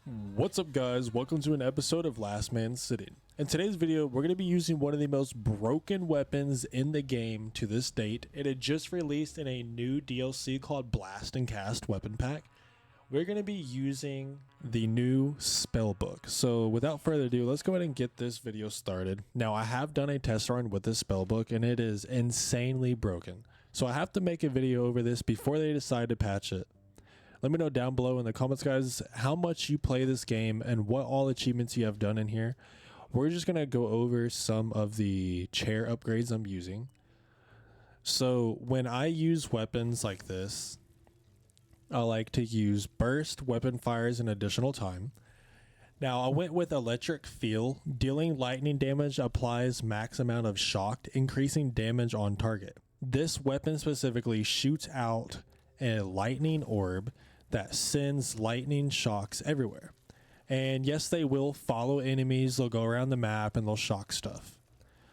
What's up guys, welcome to an episode of Last Man Sitting. In today's video, we're going to be using one of the most broken weapons in the game to this date. It had just released in a new DLC called Blast and Cast Weapon Pack. We're going to be using the new spellbook. So without further ado, let's go ahead and get this video started. Now I have done a test run with this spellbook and it is insanely broken. So I have to make a video over this before they decide to patch it. Let me know down below in the comments, guys, how much you play this game and what all achievements you have done in here. We're just going to go over some of the chair upgrades I'm using. So when I use weapons like this, I like to use burst weapon fires an additional time. Now I went with electric feel. Dealing lightning damage applies max amount of shock, increasing damage on target. This weapon specifically shoots out a lightning orb that sends lightning shocks everywhere. And yes, they will follow enemies, they'll go around the map and they'll shock stuff.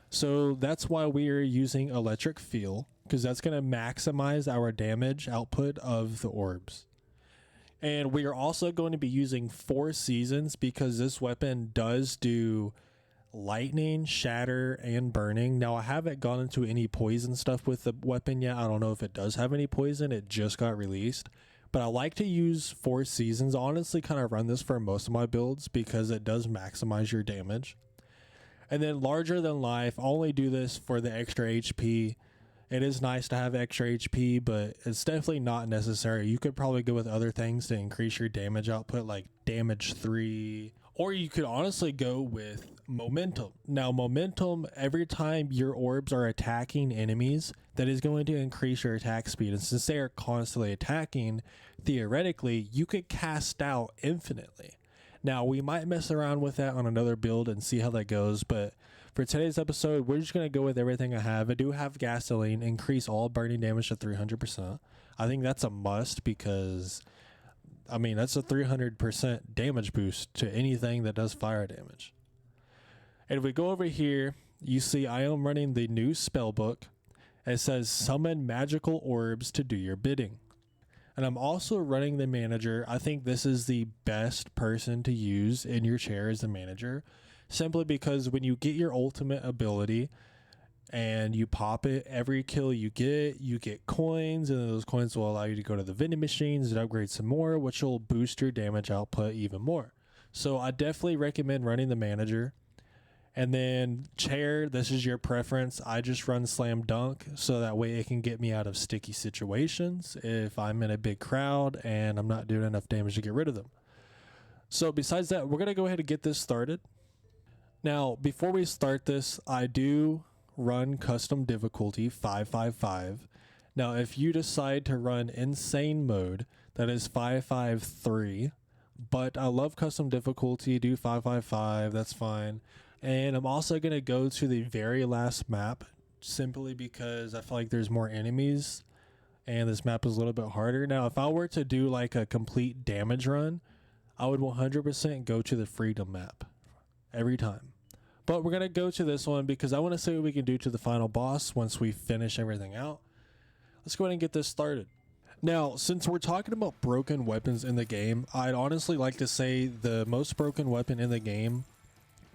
So that's why we are using electric feel, because that's going to maximize our damage output of the orbs. And we are also going to be using 4 seasons because this weapon does do lightning, shatter, and burning. Now I haven't gone into any poison stuff with the weapon yet. I don't know if it does have any poison. It just got released, but I like to use 4 seasons. I honestly kind of run this for most of my builds because it does maximize your damage. And then larger than life, I only do this for the extra HP. It is nice to have extra HP, but it's definitely not necessary. You could probably go with other things to increase your damage output, like damage 3, or you could honestly go with momentum. Now momentum, every time your orbs are attacking enemies, that is going to increase your attack speed. And since they are constantly attacking, theoretically, you could cast out infinitely. Now we might mess around with that on another build and see how that goes, but for today's episode, we're just going to go with everything I have. I do have gasoline, increase all burning damage to 300%. I think that's a must because, I mean, that's a 300% damage boost to anything that does fire damage. And if we go over here, you see I am running the new spellbook. It says summon magical orbs to do your bidding. And I'm also running the manager. I think this is the best person to use in your chair as the manager, simply because when you get your ultimate ability and you pop it, every kill you get coins, and those coins will allow you to go to the vending machines and upgrade some more, which will boost your damage output even more. So I definitely recommend running the manager. And then chair, this is your preference. I just run slam dunk so that way it can get me out of sticky situations if I'm in a big crowd and I'm not doing enough damage to get rid of them. So besides that, we're going to go ahead and get this started. Now, before we start this, I do run custom difficulty 555. Now, if you decide to run insane mode, that is 553. But I love custom difficulty, do 555, that's fine. And I'm also going to go to the very last map simply because I feel like there's more enemies and this map is a little bit harder. Now, if I were to do like a complete damage run, I would 100% go to the freedom map every time. But we're going to go to this one because I want to see what we can do to the final boss once we finish everything out. Let's go ahead and get this started. Now, since we're talking about broken weapons in the game, I'd honestly like to say the most broken weapon in the game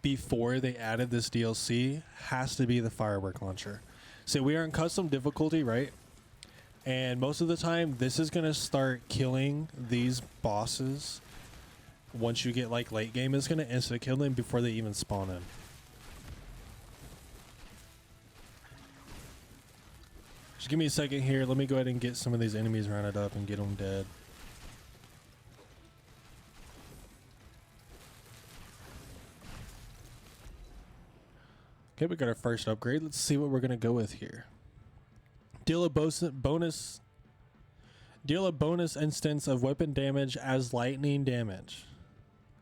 before they added this DLC has to be the firework launcher. So we are in custom difficulty, right? And most of the time, this is going to start killing these bosses. Once you get like late game, it's going to insta kill them before they even spawn in. Just give me a second here. Let me go ahead and get some of these enemies rounded up and get them dead. Okay, we got our first upgrade. Let's see what we're going to go with here. Deal a bonus instance of weapon damage as lightning damage.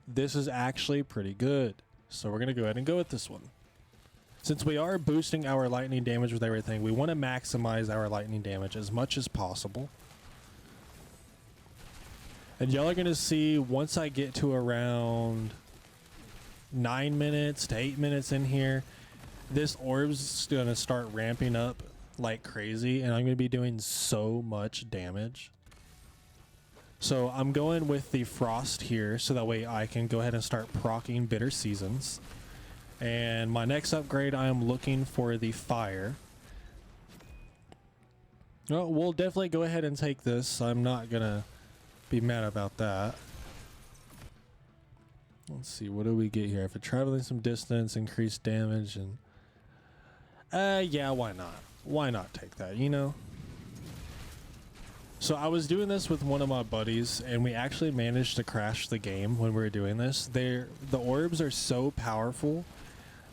This is actually pretty good. So we're going to go ahead and go with this one. Since we are boosting our lightning damage with everything, we want to maximize our lightning damage as much as possible. And y'all are going to see once I get to around 9 minutes to 8 minutes in here, this orb's going to start ramping up like crazy, and I'm going to be doing so much damage. So I'm going with the frost here, so that way I can go ahead and start proccing bitter seasons. And my next upgrade, I am looking for the fire. Well, we'll definitely go ahead and take this. I'm not gonna be mad about that. Let's see, what do we get here? If it's traveling some distance, increased damage, and yeah, why not? Why not take that, you know? So I was doing this with one of my buddies, and we actually managed to crash the game when we were doing this. The orbs are so powerful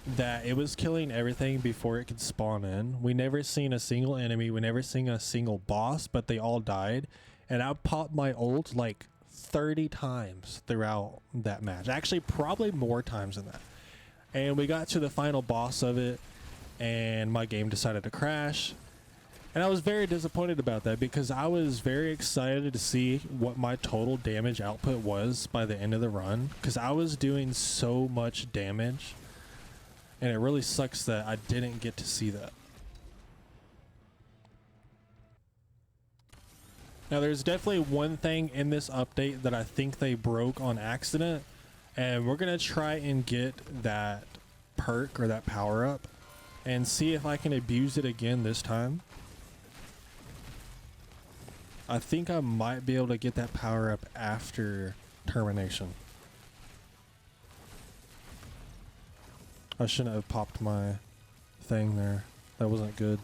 that it was killing everything before it could spawn in. We never seen a single enemy, we never seen a single boss, but they all died. And I popped my ult like 30 times throughout that match. Actually, probably more times than that. And we got to the final boss of it, and my game decided to crash. And I was very disappointed about that because I was very excited to see what my total damage output was by the end of the run, because I was doing so much damage, and it really sucks that I didn't get to see that. Now there's definitely one thing in this update that I think they broke on accident, and we're gonna try and get that perk or that power up and see if I can abuse it again this time. I think I might be able to get that power up after termination. I shouldn't have popped my thing there. That wasn't good.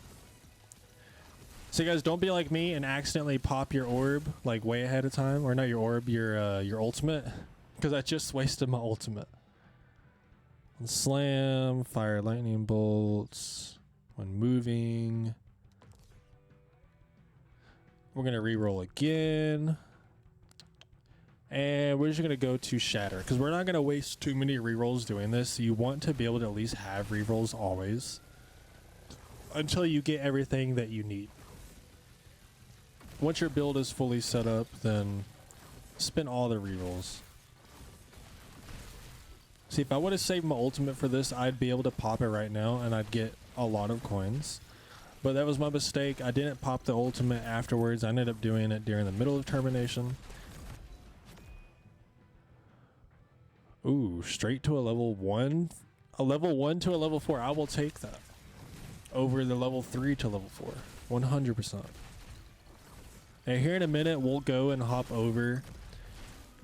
So guys, don't be like me and accidentally pop your orb like way ahead of time, or not your orb, your ultimate, because I just wasted my ultimate. And slam, fire lightning bolts when moving. We're gonna re-roll again, and we're just gonna go to shatter because we're not gonna waste too many re-rolls doing this. You want to be able to at least have re-rolls always until you get everything that you need. Once your build is fully set up, then spin all the re-rolls. See, if I would have saved my ultimate for this, I'd be able to pop it right now and I'd get a lot of coins. But that was my mistake. I didn't pop the ultimate afterwards. I ended up doing it during the middle of termination. Ooh, straight to a level 1. A level 1 to a level 4. I will take that over the level 3 to level 4. 100%. And here in a minute, we'll go and hop over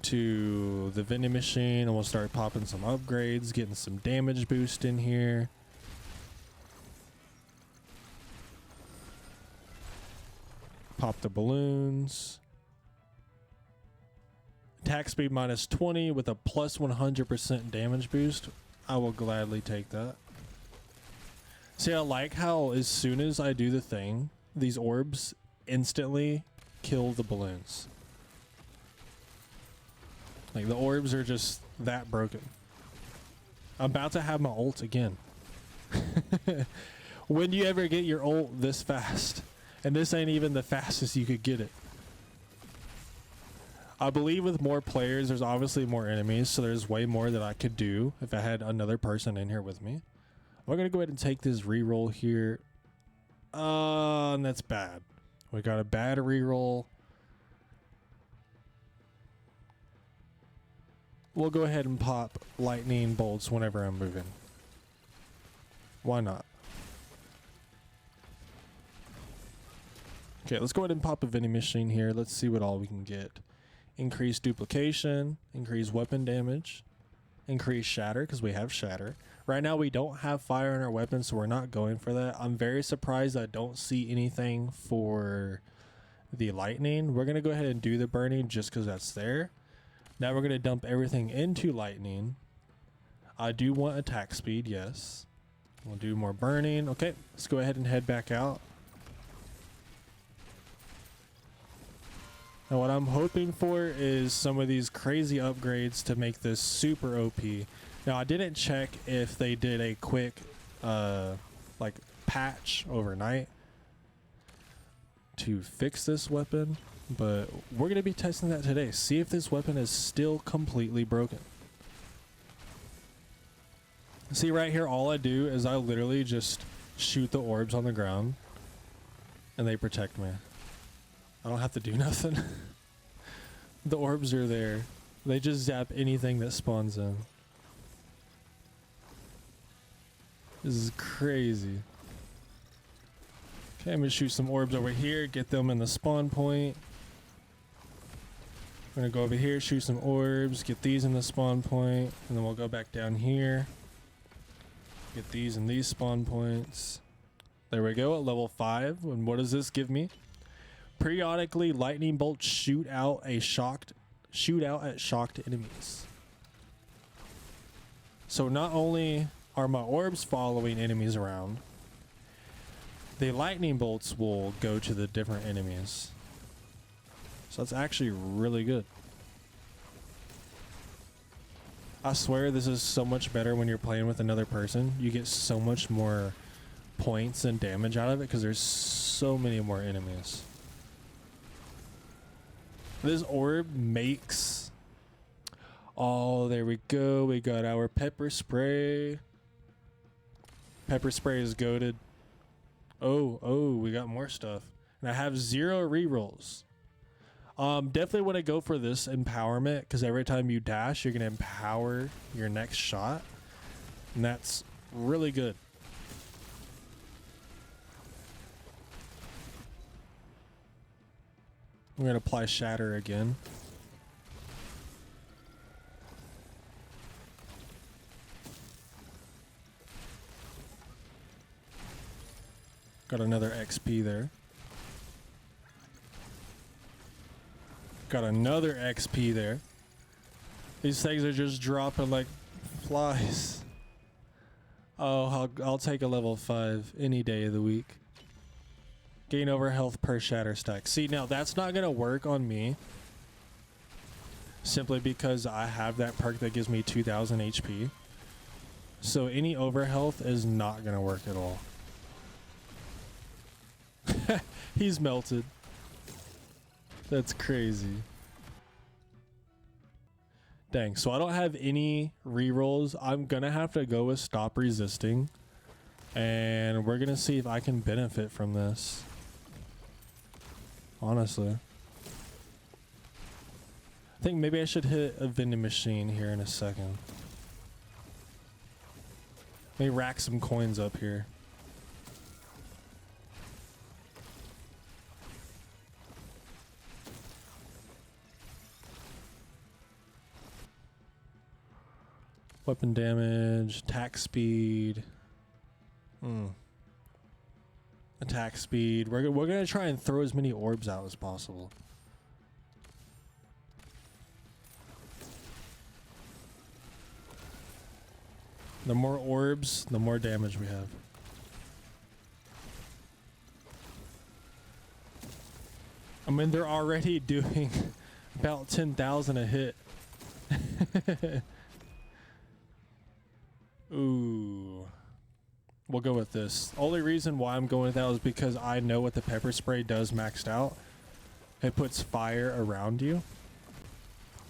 to the vending machine and we'll start popping some upgrades, getting some damage boost in here. Pop the balloons. Attack speed minus 20 with a plus 100% damage boost. I will gladly take that. See, I like how as soon as I do the thing, these orbs instantly kill the balloons. Like, the orbs are just that broken. I'm about to have my ult again. When do you ever get your ult this fast? And this ain't even the fastest you could get it. I believe with more players, there's obviously more enemies, so there's way more that I could do if I had another person in here with me. We're going to go ahead and take this reroll here. And that's bad. We got a bad reroll. We'll go ahead and pop lightning bolts whenever I'm moving. Why not? Okay, let's go ahead and pop a vending machine here. Let's see what all we can get. Increase duplication, increase weapon damage, increase shatter because we have shatter. Right now we don't have fire in our weapon, so we're not going for that. I'm very surprised I don't see anything for the lightning. We're going to go ahead and do the burning just because that's there. Now we're going to dump everything into lightning. I do want attack speed, yes. We'll do more burning. Okay, let's go ahead and head back out. Now what I'm hoping for is some of these crazy upgrades to make this super OP. Now I didn't check if they did a quick like patch overnight to fix this weapon, but we're going to be testing that today. See if this weapon is still completely broken. See right here, all I do is I literally just shoot the orbs on the ground and they protect me. I don't have to do nothing. The orbs are there. They just zap anything that spawns in. This is crazy. Okay, I'm gonna shoot some orbs over here, get them in the spawn point. I'm gonna go over here, shoot some orbs, get these in the spawn point, and then we'll go back down here. Get these in these spawn points. There we go, at level 5. And what does this give me? Periodically, lightning bolts shoot out at shocked enemies. So not only are my orbs following enemies around, the lightning bolts will go to the different enemies. So that's actually really good. I swear this is so much better when you're playing with another person. You get so much more points and damage out of it because there's so many more enemies. This orb makes... Oh, there we go. We got our pepper spray. Pepper spray is goated. Oh, we got more stuff. And I have 0 rerolls. Definitely want to go for this empowerment because every time you dash, you're going to empower your next shot. And that's really good. I'm going to apply Shatter again. Got another XP there. Got another XP there. These things are just dropping like flies. Oh, I'll take a level 5 any day of the week. Gain over health per shatter stack. See, now that's not going to work on me. Simply because I have that perk that gives me 2000 HP. So any over health is not going to work at all. He's melted. That's crazy. Dang, so I don't have any rerolls. I'm gonna have to go with Stop Resisting. And we're gonna see if I can benefit from this. Honestly. I think maybe I should hit a vending machine here in a second. Let me rack some coins up here. Weapon damage, attack speed. Attack speed. We're gonna try and throw as many orbs out as possible. The more orbs, the more damage we have. I mean, they're already doing about 10,000 a hit. Ooh. We'll go with this. Only reason why I'm going with that is because I know what the pepper spray does maxed out. It puts fire around you.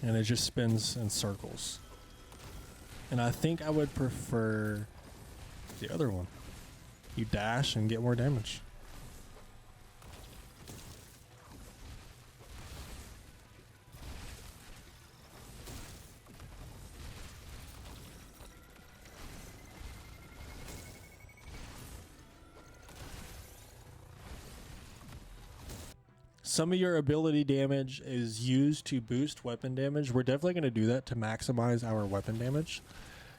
And it just spins in circles. And I think I would prefer the other one. You dash and get more damage. Some of your ability damage is used to boost weapon damage. We're definitely going to do that to maximize our weapon damage.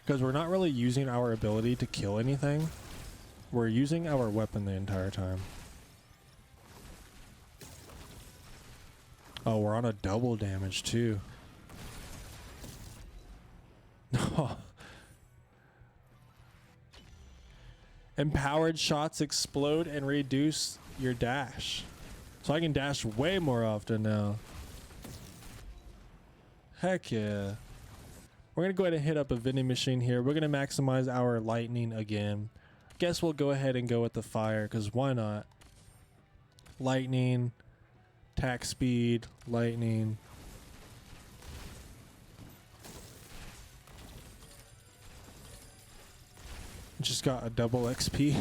Because we're not really using our ability to kill anything. We're using our weapon the entire time. Oh, we're on a double damage too. Empowered shots explode and reduce your dash. So I can dash way more often now. Heck yeah. We're going to go ahead and hit up a vending machine here. We're going to maximize our lightning again. Guess we'll go ahead and go with the fire, because why not? Lightning, attack speed, lightning. Just got a double XP.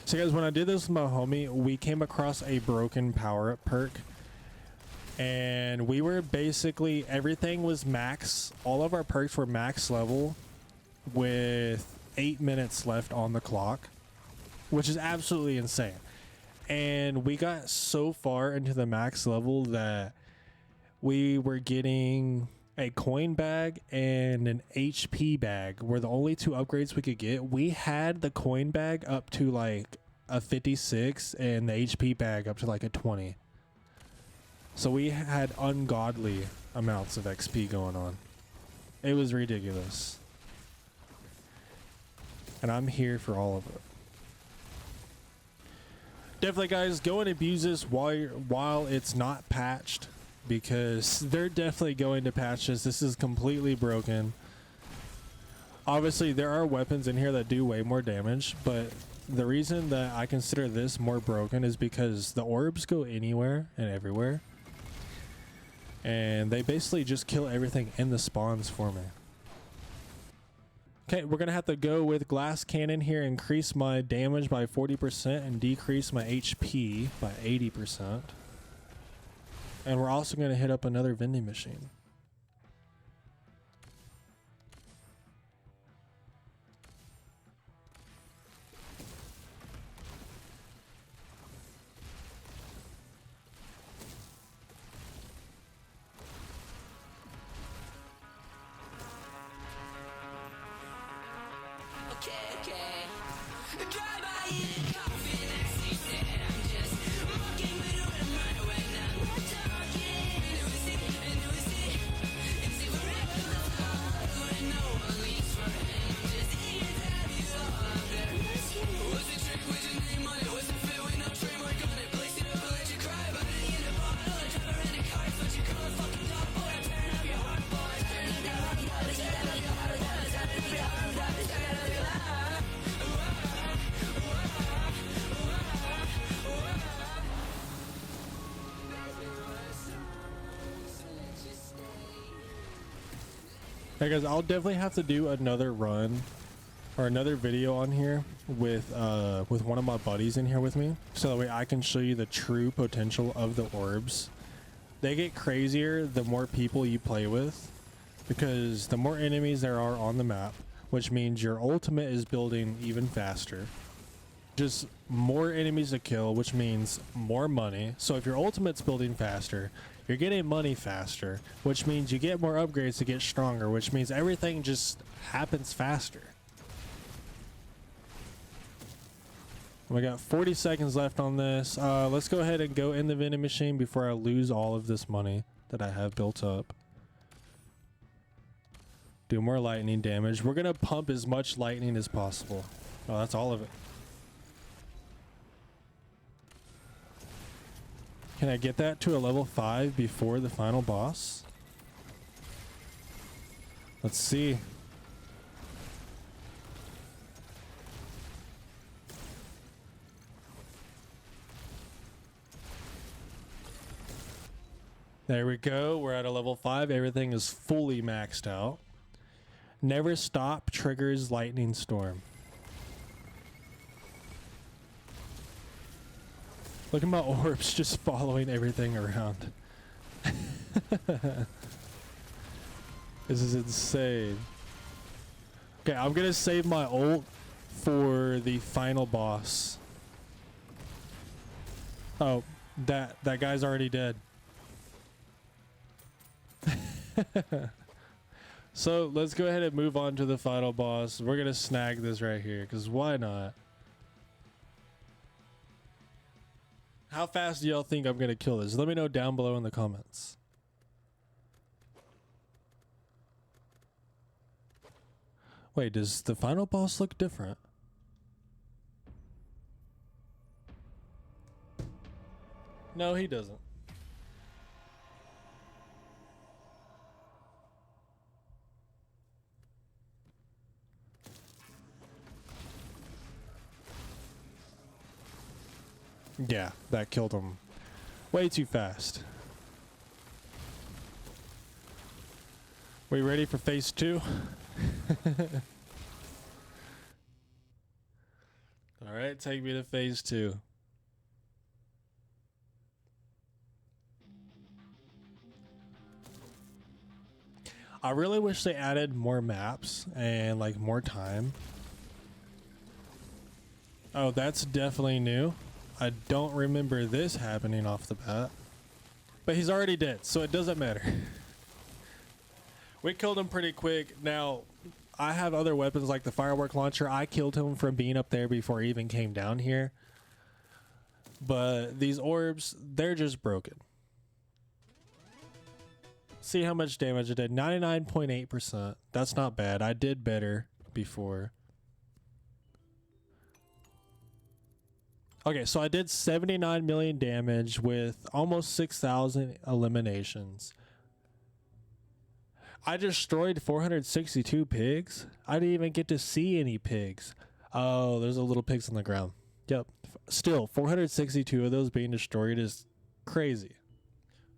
So guys, when I did this with my homie, we came across a broken power-up perk. And we were basically, everything was max. All of our perks were max level with 8 minutes left on the clock, which is absolutely insane. And we got so far into the max level that we were getting a coin bag and an HP bag were the only two upgrades we could get. We had the coin bag up to like a 56 and the HP bag up to like a 20. So we had ungodly amounts of XP going on. It was ridiculous. And I'm here for all of it. Definitely, guys, go and abuse this while it's not patched, because they're definitely going to patch this. This is completely broken. Obviously, there are weapons in here that do way more damage, but the reason that I consider this more broken is because the orbs go anywhere and everywhere. And they basically just kill everything in the spawns for me. Okay, we're going to have to go with glass cannon here, increase my damage by 40% and decrease my HP by 80%. And we're also going to hit up another vending machine. Hey guys, I'll definitely have to do another run or another video on here with one of my buddies in here with me, so that way I can show you the true potential of the orbs. They get crazier the more people you play with, because the more enemies there are on the map, which means your ultimate is building even faster. Just more enemies to kill, which means more money. So if your ultimate's building faster, you're getting money faster, which means you get more upgrades to get stronger, which means everything just happens faster. We got 40 seconds left on this. Let's go ahead and go in the vending machine before I lose all of this money that I have built up. Do more lightning damage. We're gonna pump as much lightning as possible. Oh, that's all of it. Can I get that to a level 5 before the final boss? Let's see. There we go. We're at a level 5. Everything is fully maxed out. Never stop triggers lightning storm. Look at my orbs just following everything around. This is insane. Okay, I'm gonna save my ult for the final boss. Oh, that guy's already dead. So let's go ahead and move on to the final boss. We're gonna snag this right here, because why not? How fast do y'all think I'm gonna kill this? Let me know down below in the comments. Wait, does the final boss look different? No, he doesn't. Yeah, that killed him way too fast. We ready for phase 2? All right, take me to phase 2. I really wish they added more maps and like more time. Oh, that's definitely new. I don't remember this happening off the bat. But he's already dead, so it doesn't matter. We killed him pretty quick. Now, I have other weapons like the firework launcher. I killed him from being up there before he even came down here. But these orbs, they're just broken. See how much damage I did. 99.8%. That's not bad. I did better before. Okay, so I did 79 million damage with almost 6,000 eliminations. I destroyed 462 pigs. I didn't even get to see any pigs. Oh, there's a little pigs on the ground. Yep. Still, 462 of those being destroyed is crazy.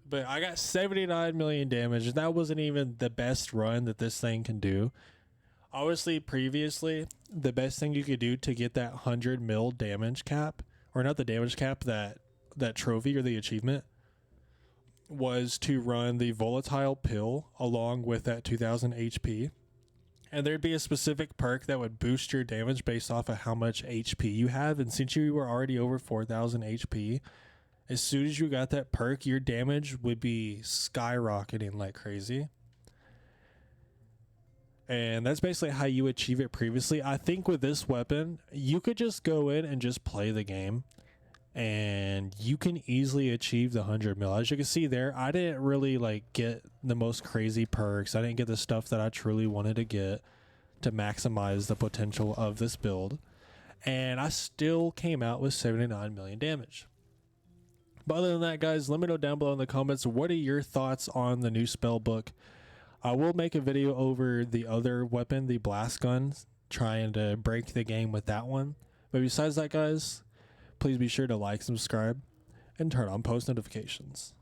But I got 79 million damage, and that wasn't even the best run that this thing can do. Obviously, previously, the best thing you could do to get that 100 mil damage cap, or not the damage cap, that trophy or the achievement, was to run the volatile pill along with that 2000 HP. And there'd be a specific perk that would boost your damage based off of how much HP you have. And since you were already over 4000 HP, as soon as you got that perk, your damage would be skyrocketing like crazy. And that's basically how you achieve it previously. I think with this weapon, you could just go in and just play the game, and you can easily achieve the 100 mil. As you can see there, I didn't really like get the most crazy perks. I didn't get the stuff that I truly wanted to get to maximize the potential of this build. And I still came out with 79 million damage. But other than that, guys, let me know down below in the comments, what are your thoughts on the new spell book? I will make a video over the other weapon, the blast gun, trying to break the game with that one. But besides that, guys, please be sure to like, subscribe, and turn on post notifications.